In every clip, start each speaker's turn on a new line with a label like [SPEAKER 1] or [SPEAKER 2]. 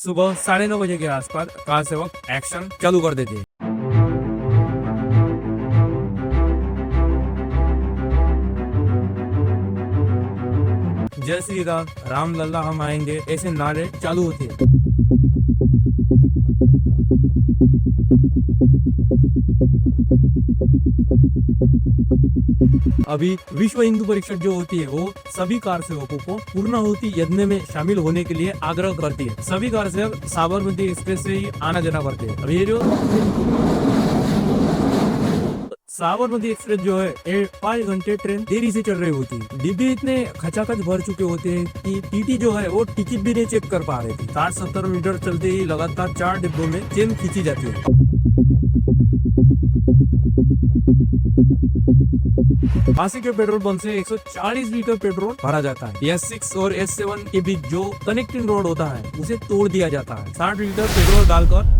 [SPEAKER 1] सुबह 9:30 बजे के आसपास कार सेवक एक्शन चालू कर देते हैं। जय श्री राम, राम लल्ला हम आएंगे, ऐसे नारे चालू होते हैं। अभी विश्व हिंदू परिषद जो होती है वो सभी कार सेवकों को पूर्णाहुति यज्ञ में शामिल होने के लिए आग्रह करती है। सभी कार सेवक साबरमती एक्सप्रेस से ही आना जाना करते हैं। अभी ये जो साबरमती एक्सप्रेस जो है ये 5 घंटे ट्रेन देरी से चल रही होती है। डिब्बे इतने खचाखच भर चुके होते हैं कि टीटी जो है वो टिकट भी नहीं चेक कर पा रहे थे। 60-70 मीटर चलते ही लगातार 4 डिब्बों में चेन खींची जाती है। फांसी के पेट्रोल पंप से 140 लीटर पेट्रोल भरा जाता है। S6 और S7 के बीच जो कनेक्टिंग रोड होता है उसे तोड़ दिया जाता है। 60 लीटर पेट्रोल डालकर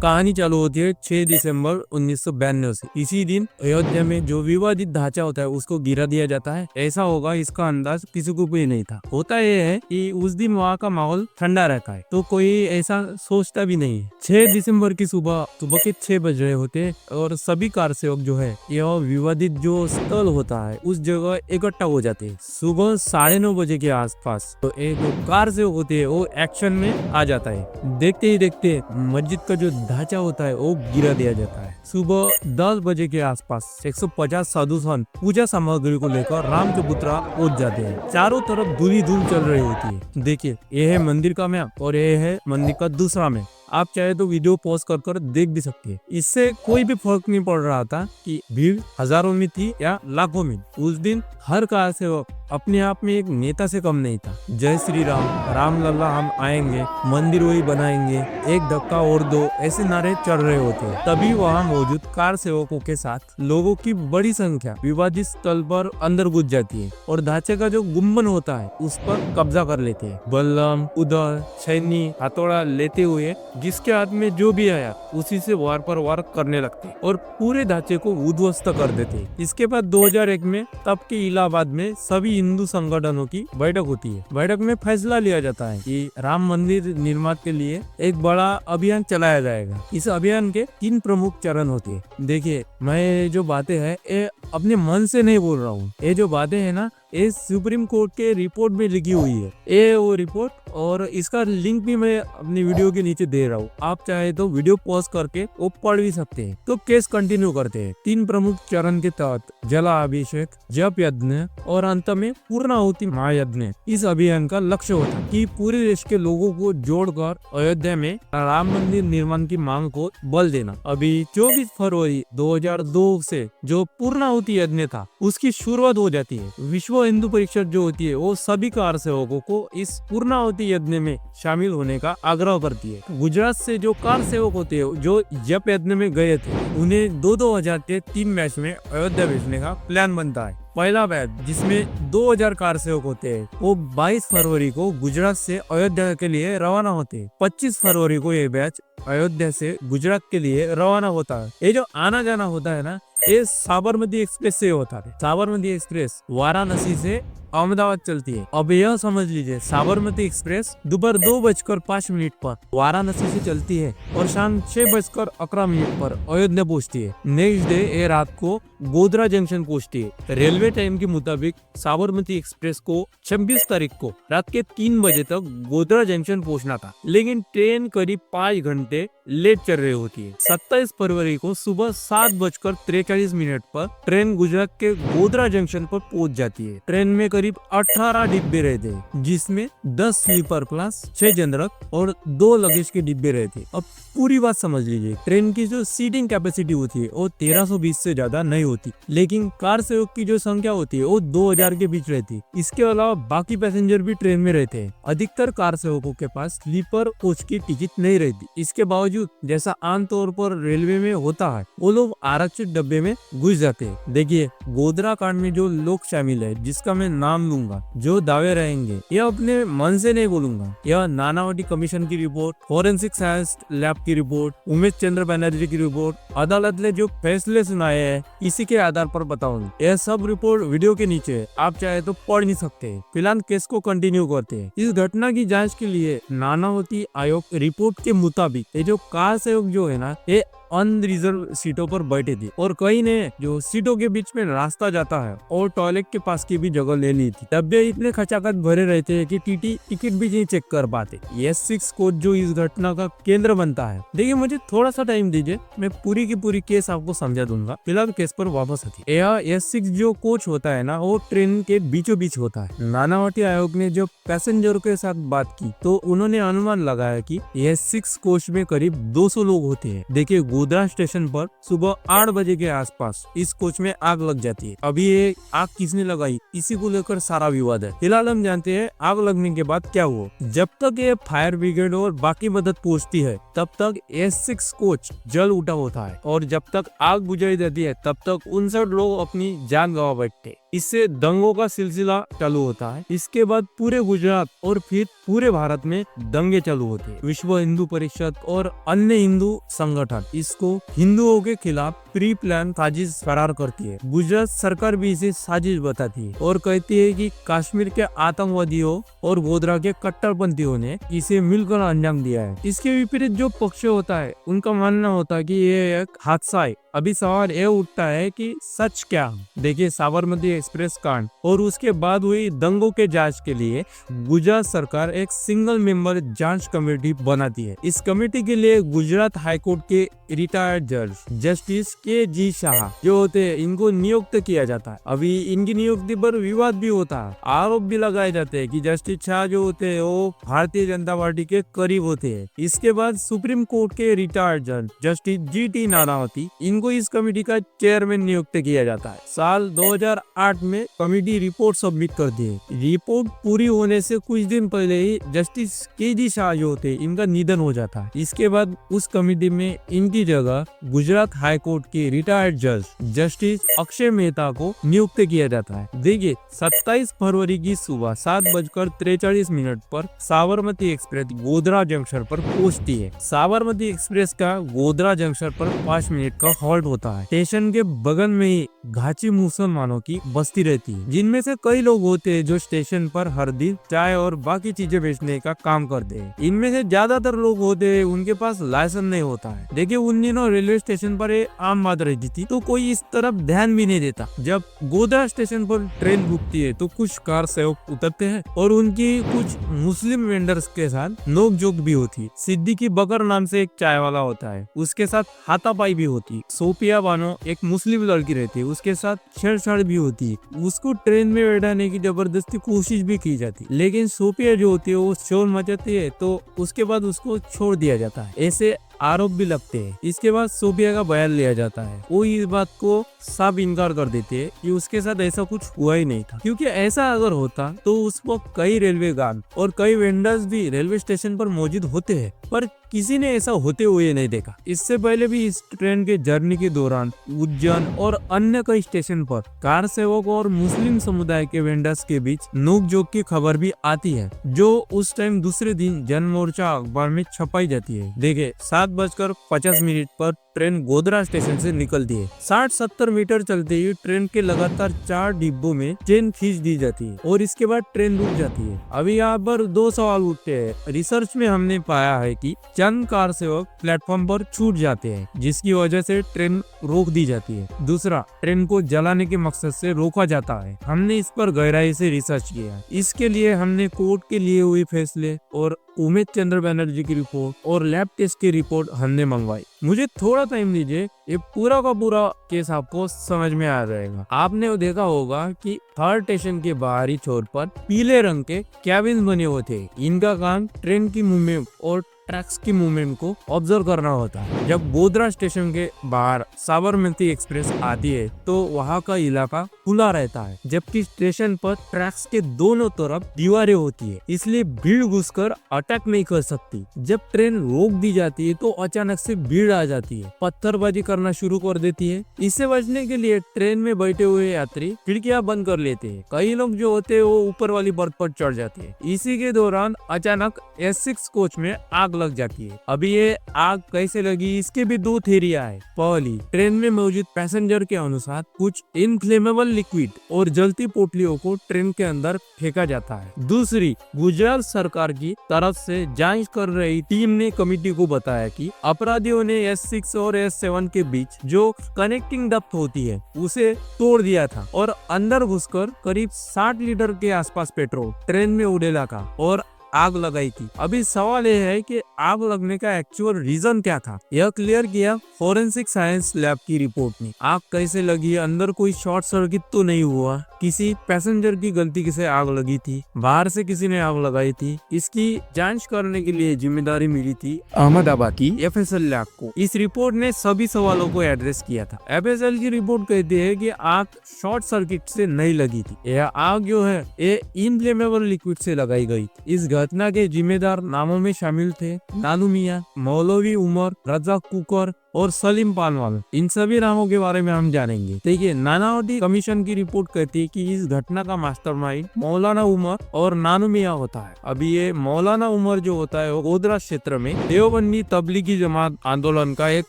[SPEAKER 1] कहानी चालू होती है 6 दिसंबर 1992 से। इसी दिन अयोध्या में जो विवादित ढांचा होता है उसको गिरा दिया जाता है। ऐसा होगा इसका अंदाज किसी को भी नहीं था। होता यह है कि उस दिन वहाँ का माहौल ठंडा रहता है तो कोई ऐसा सोचता भी नहीं है। 6 दिसंबर की सुबह के 6 बज रहे होते हैं और सभी कार सेवक जो है यह विवादित जो स्थल होता है उस जगह इकट्ठा हो जाते हैं। सुबह 9:30 बजे के आसपास तो एक कार सेवक होती है वो एक्शन में आ जाता है। देखते ही देखते मस्जिद का जो ढांचा होता है वो गिरा दिया जाता है। सुबह 10 बजे के आसपास 150 साधु संत पूजा सामग्री को लेकर राम चबूतरा पहुंच जाते हैं। चारों तरफ धूल चल रही होती है। देखिए यह है मंदिर का मैप और यह है मंदिर का दूसरा मैप। आप चाहे तो वीडियो पॉज कर देख भी सकते हैं। इससे कोई भी फर्क नहीं पड़ रहा था कि भीड़ हजारों में थी या लाखों में। उस दिन हर कार सेवक अपने आप में एक नेता से कम नहीं था। जय श्री राम, राम लल्ला हम आएंगे, मंदिर वही बनाएंगे, एक धक्का और दो, ऐसे नारे चल रहे होते हैं। तभी वहाँ मौजूद कार सेवकों के साथ लोगों की बड़ी संख्या विवादित स्थल पर अंदर घुस जाती है और ढांचे का जो गुम्बद होता है उस पर कब्जा कर लेते हैं। बल्लम, उदल, छैनी, हथौड़ा लेते हुए जिसके हाथ में जो भी आया उसी से वार पर वार करने लगते और पूरे ढांचे को उद्ध्वस्त कर देते। इसके बाद 2001 में तब के इलाहाबाद में सभी हिंदू संगठनों की बैठक होती है। बैठक में फैसला लिया जाता है कि राम मंदिर निर्माण के लिए एक बड़ा अभियान चलाया जाएगा। इस अभियान के 3 प्रमुख चरण होते हैं। देखिए मैं जो बातें है ये अपने मन से नहीं बोल रहा हूँ। ये जो बातें है ना ये सुप्रीम कोर्ट के रिपोर्ट में लिखी हुई है। ये वो रिपोर्ट और इसका लिंक भी मैं अपनी वीडियो के नीचे दे रहा हूँ। आप चाहे तो वीडियो पॉज करके वो पढ़ भी सकते हैं। तो केस कंटिन्यू करते हैं। 3 प्रमुख चरण के तहत जलाभिषेक, जप यज्ञ और अंत में पूर्णाहुति महायज्ञ। इस अभियान का लक्ष्य होता है कि पूरे देश के लोगों को जोड़कर अयोध्या में राम मंदिर निर्माण की मांग को बल देना। अभी 24 फरवरी 2002 से जो पूर्णाहुति यज्ञ था उसकी शुरुआत हो जाती है। विश्व हिंदू परिषद जो होती है वो सभी कार सेवकों को इस पूर्णाहुति यज्ञ में शामिल होने का आग्रह करती है। गुजरात से जो कार सेवक होते हैं जो जप यज्ञ में गए थे उन्हें 2-2 हजार के 3 बैच में अयोध्या भेजने का प्लान बनता है। पहला बैच जिसमें 2000 कार सेवक होते हैं वो 22 फरवरी को गुजरात से अयोध्या के लिए रवाना होते हैं। 25 फरवरी को ये बैच अयोध्या से गुजरात के लिए रवाना होता है। ये जो आना जाना होता है ना ये साबरमती एक्सप्रेस से होता है। साबरमती एक्सप्रेस वाराणसी से अहमदाबाद चलती है। अब यह समझ लीजिए साबरमती एक्सप्रेस दोपहर 2:05 पर वाराणसी से चलती है और शाम 6:11 पर अयोध्या पहुंचती है। नेक्स्ट डे ये रात को गोधरा जंक्शन पहुंचती है। रेलवे टाइम के मुताबिक साबरमती एक्सप्रेस को 26 तारीख को रात के 3 बजे तक गोधरा जंक्शन पहुंचना था, लेकिन ट्रेन करीब 5 घंटे लेट चल रही होती है। 27 फरवरी को सुबह 7:43 पर ट्रेन गुजरात के गोधरा जंक्शन पर पहुंच जाती है। ट्रेन में करीब 18 डिब्बे रहते हैं जिसमें 10 स्लीपर क्लास, 6 जनरल और 2 लगेज के डिब्बे रहते हैं। अब पूरी बात समझ लीजिए। ट्रेन की जो सीटिंग कैपेसिटी होती है वो 1320 से ज्यादा नहीं होती, लेकिन कार सेवक की जो संख्या होती है वो 2000 के बीच रहती है। इसके अलावा बाकी पैसेंजर भी ट्रेन में रहते हैं। अधिकतर कार सेवकों के पास स्लीपर कोच की टिकट नहीं रहती। इसके बावजूद जैसा आमतौर पर रेलवे में होता है वो लोग आरक्षित डब्बे में घुस जाते हैं। देखिए गोधरा कांड में जो लोग शामिल है जिसका मैं नाम नाम लूंगा। जो दावे रहेंगे ये अपने मन से नहीं बोलूंगा। यह नानावटी कमीशन की रिपोर्ट, फॉरेंसिक साइंस लैब की रिपोर्ट, उमेश चंद्र बनर्जी की रिपोर्ट, अदालत ने जो फैसले सुनाए हैं इसी के आधार पर बताऊंगा। यह सब रिपोर्ट वीडियो के नीचे है, आप चाहे तो पढ़ नहीं सकते। फिलहाल केस को कंटिन्यू करते हैं। इस घटना की जांच के लिए नानावती आयोग रिपोर्ट के मुताबिक ये जो कार सहयोग जो है ना, ये अनरिजर्व सीटों पर बैठे थे और कई ने जो सीटों के बीच में रास्ता जाता है और टॉयलेट के पास की भी जगह ले ली थी। डब्बे इतने खचाखच भरे रहते हैं कि टीटी टिकट भी नहीं चेक कर पाते। S6 कोच जो इस घटना का केंद्र बनता है। देखिए मुझे थोड़ा सा टाइम दीजिए, मैं पूरी की पूरी केस आपको समझा दूंगा। फिलहाल केस पर वापस आती है। यह S6 जो कोच होता है ना, वो ट्रेन के बीचों बीच होता है। नानावटी आयोग ने जब पैसेंजर के साथ बात की तो उन्होंने अनुमान लगाया कि S6 कोच में करीब 200 लोग होते हैं। देखिए गोधरा स्टेशन पर सुबह 8 बजे के आसपास इस कोच में आग लग जाती है। अभी ये आग किसने लगाई, इसी को लेकर सारा विवाद है। फिलहाल हम जानते हैं आग लगने के बाद क्या हुआ। जब तक ये फायर ब्रिगेड और बाकी मदद पहुंचती है तब तक S6 कोच जल उठा होता है और जब तक आग बुझाई जाती है तब तक 59 लोग अपनी जान गंवा बैठते। इससे दंगों का सिलसिला चालू होता है। इसके बाद पूरे गुजरात और फिर पूरे भारत में दंगे चालू होते हैं। विश्व हिंदू परिषद और अन्य हिंदू संगठन इसको हिंदुओं के खिलाफ प्री प्लान साजिश करार करती है। गुजरात सरकार भी इसे साजिश बताती है और कहती है कि कश्मीर के आतंकवादियों और गोधरा के कट्टरपंथियों ने इसे मिलकर अंजाम दिया है। इसके विपरीत जो पक्ष होता है उनका मानना होता है कि ये एक हादसा है। अभी सवाल ये उठता है कि सच क्या। देखिए साबरमती एक्सप्रेस कांड और उसके बाद हुई दंगों के जांच के लिए गुजरात सरकार एक सिंगल मेंबर जांच कमेटी बनाती है। इस कमेटी के लिए गुजरात हाईकोर्ट के रिटायर्ड जज जस्टिस KG शाह जो होते हैं इनको नियुक्त किया जाता है। अभी इनकी नियुक्ति पर विवाद भी होता है। आरोप भी लगाए जाते हैं कि जस्टिस शाह जो होते हैं वो भारतीय जनता पार्टी के करीब होते हैं। इसके बाद सुप्रीम कोर्ट के रिटायर्ड जज जस्टिस GT नानावती इनको इस कमेटी का चेयरमैन नियुक्त किया जाता है। साल 2008 में कमेटी रिपोर्ट सबमिट कर दी है। रिपोर्ट पूरी होने से कुछ दिन पहले ही जस्टिस KG शाह जो होते इनका निधन हो जाता है। इसके बाद उस कमेटी में इनकी जगह गुजरात हाई कोर्ट के रिटायर्ड जज जस्टिस अक्षय मेहता को नियुक्त किया जाता है। देखिए 27 फरवरी की सुबह 7:43 पर साबरमती एक्सप्रेस गोधरा जंक्शन पर पहुंचती है। साबरमती एक्सप्रेस का गोधरा जंक्शन पर 5 मिनट का हॉल्ट होता है। स्टेशन के बगल में ही घाची मुसलमानों की बस्ती रहती है, जिनमें से कई लोग होते हैं जो स्टेशन पर हर दिन चाय और बाकी चीजें बेचने का काम करते हैं। इनमें से ज्यादातर लोग होते हैं उनके पास लाइसेंस नहीं होता है। देखिए उन दिनों रेलवे स्टेशन पर आम बात रहती थी तो कोई इस तरफ ध्यान भी नहीं देता। जब गोधरा स्टेशन पर ट्रेन रुकती है तो कुछ कार सेवक उतरते हैं और उनकी कुछ मुस्लिम वेंडर्स के साथ नोकझोंक भी होती है। सिद्दीकी बकर नाम से एक चाय वाला होता है, उसके साथ हाथापाई भी होती है। सोफिया बानो एक मुस्लिम लड़की रहती है, उसके साथ छेड़छाड़ भी होती है। उसको ट्रेन में बैठाने की जबरदस्ती कोशिश भी की जाती है, लेकिन सोफिया जो होती है वो शोर मचाती है तो उसके बाद उसको छोड़ दिया जाता है। ऐसे आरोप भी लगते हैं। इसके बाद सोफिया का बयान लिया जाता है। वो इस बात को साफ इनकार कर देते हैं कि उसके साथ ऐसा कुछ हुआ ही नहीं था, क्योंकि ऐसा अगर होता तो उस वक्त कई रेलवे गार्ड और कई वेंडर्स भी रेलवे स्टेशन पर मौजूद होते हैं, पर किसी ने ऐसा होते हुए नहीं देखा। इससे पहले भी इस ट्रेन के जर्नी के दौरान उज्जैन और अन्य कई स्टेशन पर कार सेवक और मुस्लिम समुदाय के वेंडर्स के बीच नोकझोंक की खबर भी आती है, जो उस टाइम दूसरे दिन जन मोर्चा अखबार में छपाई जाती है। देखिए 7:50 पर ट्रेन गोधरा स्टेशन से निकलती है। 60-70 मीटर चलते ही ट्रेन के लगातार 4 डिब्बों में चेन खींच दी जाती है और इसके बाद ट्रेन रुक जाती है। अभी यहाँ पर 2 सवाल उठते हैं। रिसर्च में हमने पाया है कि चंद कार सेवक प्लेटफॉर्म पर छूट जाते हैं, जिसकी वजह से ट्रेन रोक दी जाती है। दूसरा, ट्रेन को जलाने के मकसद से रोका जाता है। हमने इस पर गहराई से रिसर्च किया है। इसके लिए हमने कोर्ट के लिए हुए फैसले और उमेश चंद्र बनर्जी की रिपोर्ट और लैब टेस्ट की रिपोर्ट हमने मंगवाई। मुझे थोड़ा टाइम दीजिए, ये पूरा का पूरा केस आपको समझ में आ जाएगा। आपने वो देखा होगा कि थर्ड स्टेशन के बाहरी छोर पर पीले रंग के कैबिन बने हुए थे। इनका काम ट्रेन की मूवमेंट और ट्रैक्स की मूवमेंट को ऑब्जर्व करना होता है। जब गोधरा स्टेशन के बाहर साबरमती एक्सप्रेस आती है तो वहाँ का इलाका खुला रहता है, जबकि स्टेशन पर ट्रैक्स के दोनों तरफ दीवारें होती है, इसलिए भीड़ घुसकर अटैक नहीं कर सकती। जब ट्रेन रोक दी जाती है तो अचानक से भीड़ आ जाती है, पत्थरबाजी करना शुरू कर देती है। इससे बचने के लिए ट्रेन में बैठे हुए यात्री खिड़कियां बंद कर लेते हैं। कई लोग जो होते हैं वो ऊपर वाली बर्थ पर चढ़ जाते हैं। इसी के दौरान अचानक S6 कोच में आग लग जाती है। अभी ये आग कैसे लगी, इसके भी दो थ्योरियां है। पहली, ट्रेन में मौजूद पैसेंजर के अनुसार कुछ इनफ्लेमेबल लिक्विड और जलती पोटलियों को ट्रेन के अंदर फेंका जाता है। दूसरी, गुजरात सरकार की तरफ से जांच कर रही टीम ने कमेटी को बताया कि अपराधियों ने S6 और S7 के बीच जो कनेक्टिंग डक्ट होती है उसे तोड़ दिया था और अंदर घुसकर करीब 60 लीटर के आसपास पेट्रोल ट्रेन में उड़ेला का और आग लगाई थी। अभी सवाल यह है कि आग लगने का एक्चुअल रीजन क्या था। यह क्लियर किया फोरेंसिक साइंस लैब की रिपोर्ट ने। आग कैसे लगी, अंदर कोई शॉर्ट सर्किट तो नहीं हुआ, किसी पैसेंजर की गलती से आग लगी थी, बाहर से किसी ने आग लगाई थी, इसकी जांच करने के लिए जिम्मेदारी मिली थी अहमदाबाद की FSL लैब को। इस रिपोर्ट ने सभी सवालों को एड्रेस किया था। FSL की रिपोर्ट कहती है कि आग शॉर्ट सर्किट से नहीं लगी थी, यह आग जो है ये इनफ्लेमेबल लिक्विड से लगाई गई थी। इस घटना के जिम्मेदार नामों में शामिल थे नानू मियां, मौलवी उमर, रजाक कुकर और सलीम पानवाल। इन सभी नामों के बारे में हम जानेंगे। देखिए, नानावटी कमीशन की रिपोर्ट कहती है कि इस घटना का मास्टरमाइंड मौलाना उमर और नानू मियां होता है। अभी ये मौलाना उमर जो होता है वो गोधरा क्षेत्र में देवबंदी तबलीगी जमात आंदोलन का एक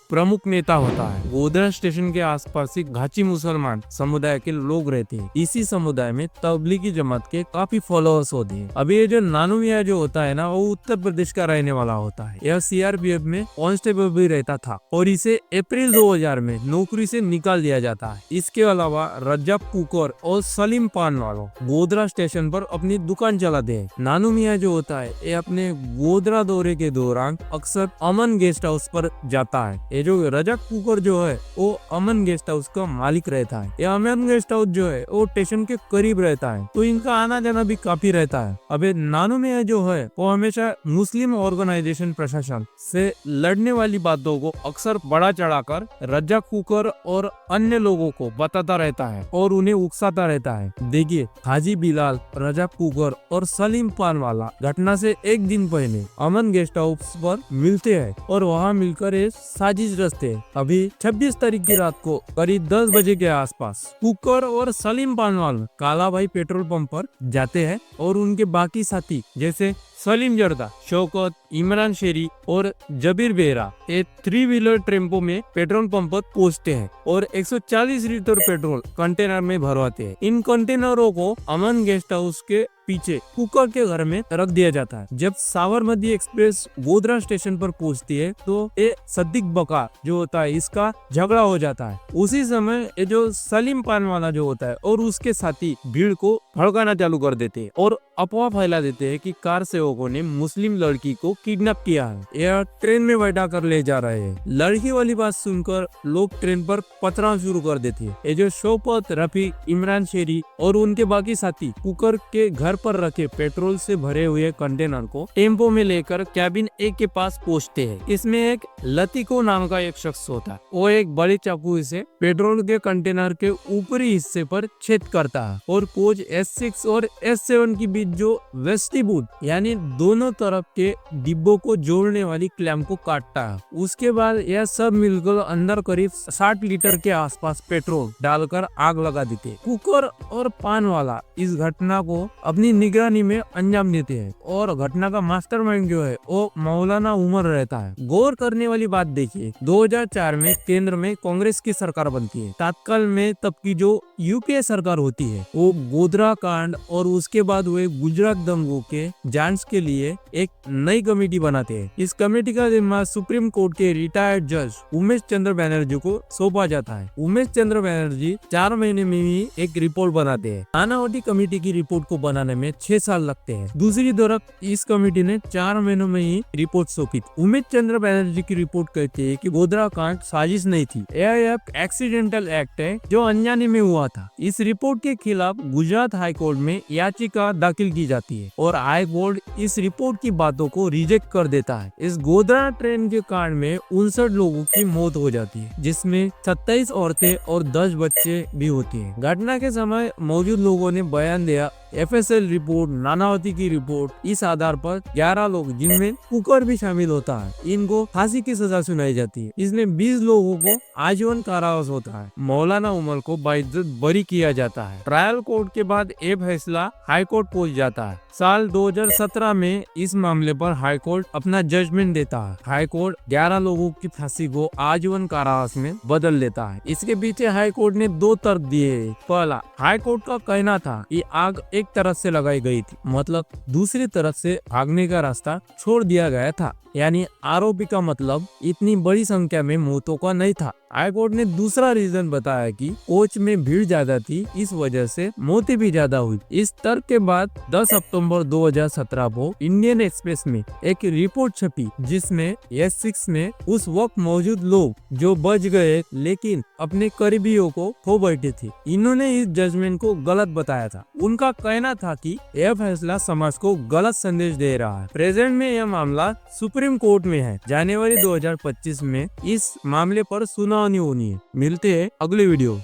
[SPEAKER 1] प्रमुख नेता होता है। गोधरा स्टेशन के आसपास एक घाची मुसलमान समुदाय के लोग रहते हैं। इसी समुदाय में तबलीगी जमात के काफी फॉलोअर्स होते हैं। अभी ये जो नानू मियां जो होता है ना, वो उत्तर प्रदेश का रहने वाला होता है। यह CRPF में कांस्टेबल भी रहता था और इसे अप्रैल 2000 में नौकरी से निकाल दिया जाता है। इसके अलावा रजाक कुकर और सलीम पानवालो गोधरा स्टेशन पर अपनी दुकान चलाते हैं। नानू मियां जो होता है ये अपने गोधरा दौरे के दौरान अक्सर अमन गेस्ट हाउस पर जाता है। ये जो रजाक कुकर जो है वो अमन गेस्ट हाउस का मालिक रहता है। ये अमन गेस्ट हाउस जो है वो स्टेशन के करीब रहता है, तो इनका आना जाना भी काफी रहता है। अबे नानू मियां जो है वो हमेशा मुस्लिम ऑर्गेनाइजेशन प्रशासन से लड़ने वाली बातों को अक्सर बढ़ा चढ़ाकर रजाक कुकर और अन्य लोगों को बताता रहता है और उन्हें उकसाता रहता है। देखिए, हाजी बिलाल, रजाक कुकर और सलीम पानवाला घटना से एक दिन पहले अमन गेस्ट हाउस पर मिलते हैं और वहाँ मिलकर एक साजिश रचते हैं। अभी 26 तारीख की रात को करीब 10 बजे के आसपास कुकर और सलीम पानवाल कालाभाई पेट्रोल पंप पर जाते हैं और उनके बाकी साथी जैसे सलीम जर्दा, शौकत, इमरान शेरी और जबीर बेहरा एक 3 व्हीलर टेम्पो में पेट्रोल पंप पर पहुंचते हैं और 140 लीटर पेट्रोल कंटेनर में भरवाते हैं। इन कंटेनरों को अमन गेस्ट हाउस के पीछे कुकर के घर में रख दिया जाता है। जब साबरमती एक्सप्रेस गोधरा स्टेशन पर पहुंचती है तो ये सद्दीक बकार जो होता है इसका झगड़ा हो जाता है। उसी समय ये जो सलीम पानवाला जो होता है और उसके साथी भीड़ को भड़काना चालू कर देते हैं और अफवाह फैला देते हैं कि कार सेवकों ने मुस्लिम लड़की को किडनैप किया है, यह ट्रेन में बैठा कर ले जा रहे हैं। लड़की वाली बात सुनकर लोग ट्रेन पर पथराव शुरू कर देते हैं। ये जो शौकत, रफीक, इमरान शेरी और उनके बाकी साथी कुकर के घर पर रखे पेट्रोल से भरे हुए कंटेनर को टेम्पो में लेकर कैबिन A के पास पहुंचते हैं। इसमें एक लतीको नाम का एक शख्स होता है। वो एक बड़ी चाकू से पेट्रोल के कंटेनर के ऊपरी हिस्से पर छेद करता है और कोच S6 और S7 के बीच जो वेस्टिबूल यानी दोनों तरफ के डिब्बों को जोड़ने वाली क्लैम्प को काटता है। उसके बाद यह सब मिलकर अंदर करीब 60 लीटर के आसपास पेट्रोल डालकर आग लगा देते हैं। कुकर और पानवाला इस घटना को अपनी निगरानी में अंजाम देते हैं और घटना का मास्टरमाइंड जो है वो मौलाना उमर रहता है। गौर करने वाली बात देखिए, 2004 में केंद्र में कांग्रेस की सरकार बनती है। तत्काल में तब की जो UPA सरकार होती है वो गोधरा कांड और उसके बाद हुए गुजरात दंगों के जांच के लिए एक नई कमेटी बनाते हैं। इस कमेटी का जिम्मा सुप्रीम कोर्ट के रिटायर्ड जज उमेश चंद्र बनर्जी को सौंपा जाता है। उमेश चंद्र बनर्जी 4 महीने में ही एक रिपोर्ट बनाते हैं। नानावटी कमेटी की रिपोर्ट को बनाने में 6 साल लगते हैं। दूसरी तरफ इस कमेटी ने 4 महीनों में ही रिपोर्ट सौंपी। उमेश चंद्र बनर्जी की रिपोर्ट कहती है कि गोधरा कांड साजिश नहीं थी, यह एक एक्सीडेंटल एक्ट है जो अनजाने में हुआ था। इस रिपोर्ट के खिलाफ गुजरात हाई कोर्ट में याचिका दाखिल दाखिल की जाती है और हाई कोर्ट इस रिपोर्ट की बातों को रिजेक्ट कर देता है। इस गोधरा ट्रेन के कांड में 59 लोगों की मौत हो जाती है, जिसमें 27 औरतें और 10 बच्चे भी होते हैं। घटना के समय मौजूद लोगों ने बयान दिया। FSL रिपोर्ट, नानावती की रिपोर्ट, इस आधार पर 11 लोग, जिनमें कुकर भी शामिल होता है, इनको फांसी की सजा सुनाई जाती है। इसमें 20 लोगों को आजीवन कारावास होता है। मौलाना उमर को बाइज्जत बरी किया जाता है। ट्रायल कोर्ट के बाद ये फैसला हाई कोर्ट पहुंच जाता है। साल 2017 में इस मामले पर हाई कोर्ट अपना जजमेंट देता है। हाई कोर्ट 11 लोगों की फांसी को आजीवन कारावास में बदल देता है। इसके पीछे हाई कोर्ट ने 2 तर्क दिए। पहला, हाई कोर्ट का कहना था कि आग एक तरफ से लगाई गई थी, मतलब दूसरी तरफ से भागने का रास्ता छोड़ दिया गया था, यानी आरोपी का मतलब इतनी बड़ी संख्या में मौतों का नहीं था। हाई कोर्ट ने दूसरा रीजन बताया कि कोच में भीड़ ज्यादा थी, इस वजह से मौतें भी ज्यादा हुई। इस तर्क के बाद 10 अक्टूबर 2017 को इंडियन एक्सप्रेस में एक रिपोर्ट छपी, जिसमें S6 में उस वक्त मौजूद लोग जो बच गए लेकिन अपने करीबियों को खो बैठे थे, इन्होंने इस जजमेंट को गलत बताया था। उनका कहना था कि यह फैसला समाज को गलत संदेश दे रहा है। प्रेजेंट में यह मामला सुप्रीम कोर्ट में है। जनवरी 2025 में इस मामले पर सुनवाई होनी है। मिलते हैं अगले वीडियो।